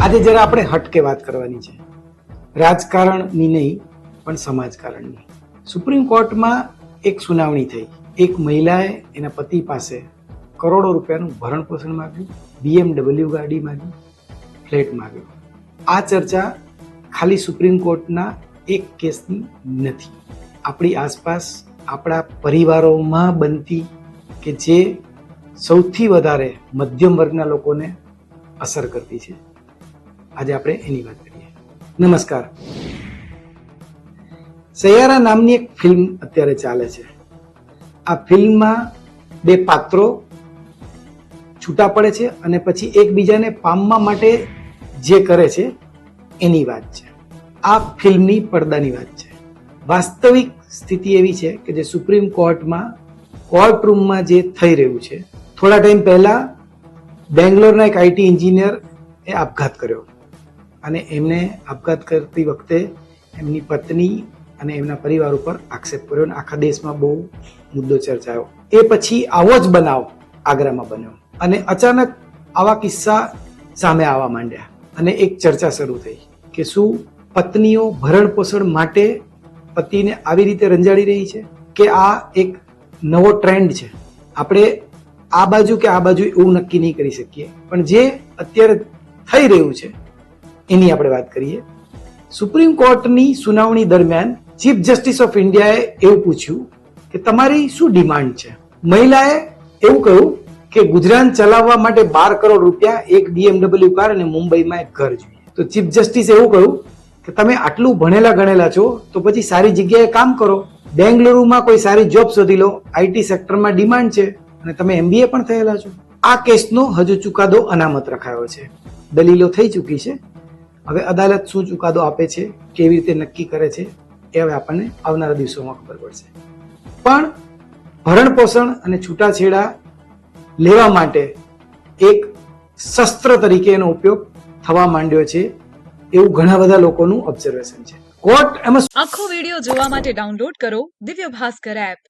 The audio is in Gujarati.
આજે જરા આપણે હટકે વાત કરવાની છે, રાજકારણની નહીં પણ સમાજકારણની. સુપ્રીમ કોર્ટમાં એક સુનાવણી થઈ. એક મહિલાએ એના પતિ પાસે કરોડો રૂપિયાનું ભરણ પોષણ માંગ્યું, BMW ગાડી માંગી, ફ્લેટ માંગ્યો. આ ચર્ચા ખાલી સુપ્રીમ કોર્ટના એક કેસની નથી, આપણી આસપાસ આપણા પરિવારોમાં બનતી કે જે સૌથી વધારે મધ્યમ વર્ગના લોકોને અસર કરતી છે. આજે આપણે એની વાત કરીએ. નમસ્કાર. સૈયારા નામની એક ફિલ્મ અત્યારે ચાલે છે. આ ફિલ્મમાં બે પાત્રો છૂટા પડે છે અને પછી એકબીજાને પામવા માટે જે કરે છે એની વાત છે. આ ફિલ્મની પડદાની વાત છે. વાસ્તવિક સ્થિતિ એવી છે કે જે સુપ્રીમ કોર્ટમાં કોર્ટ રૂમમાં જે થઈ રહ્યું છે. થોડા ટાઈમ પહેલા બેંગ્લોરના એક IT એન્જિનિયર એ આપઘાત કર્યો અને એમને આપઘાત કરતી વખતે એમની પત્ની અને એમના પરિવાર ઉપર આક્ષેપ કર્યો અને આખા દેશમાં બહુ મુદ્દો ચર્ચાયો. એ પછી આવો જ બનાવ આગ્રામાં બન્યો અને અચાનક આવા કિસ્સા સામે આવવા માંડ્યા અને એક ચર્ચા શરૂ થઈ કે શું પત્નીઓ ભરણ પોષણ માટે પતિને આવી રીતે રંજાડી રહી છે કે આ એક નવો ટ્રેન્ડ છે. આપણે આ બાજુ કે આ બાજુ એવું નક્કી નહીં કરી શકીએ, પણ જે અત્યારે થઈ રહ્યું છે એની આપણે વાત કરીએ. સુપ્રીમ કોર્ટની સુનાવણી દરમિયાન ચીફ જસ્ટિસ ઓફ ઇન્ડિયાએ એવું પૂછ્યું કે તમારી શું ડિમાન્ડ છે. મહિલાએ એવું કહ્યું કે ગુજરાન ચલાવવા માટે 12 કરોડ રૂપિયા, એક BMW કાર અને મુંબઈમાં એક ઘર જોઈએ. તો ચીફ જસ્ટિસે એવું કહ્યું કે તમે આટલું ભણેલા ગણેલા છો તો પછી સારી જગ્યાએ કામ કરો, બેંગલુરુમાં કોઈ સારી જોબ શોધી લો, IT સેક્ટરમાં ડિમાન્ડ છે અને તમે MBA પણ થયેલા છો. આ કેસનો હજુ ચુકાદો અનામત રખાયો છે, દલીલો થઈ ચૂકી છે. હવે અદાલત શું ચુકાદો આપે છે, કેવી રીતે નક્કી કરે છે, એ હવે આપણને આવનારા દિવસોમાં ખબર પડશે. પણ ભરણ પોષણ અને છૂટાછેડા લેવા માટે એક શસ્ત્ર તરીકે એનો ઉપયોગ થવા માંડ્યો છે એવું ઘણા બધા લોકોનું ઓબ્ઝર્વેશન છે. કોર્ટ એમાં આખો વિડિયો જોવા માટે ડાઉનલોડ કરો દિવ્ય ભાસ્કર એપ.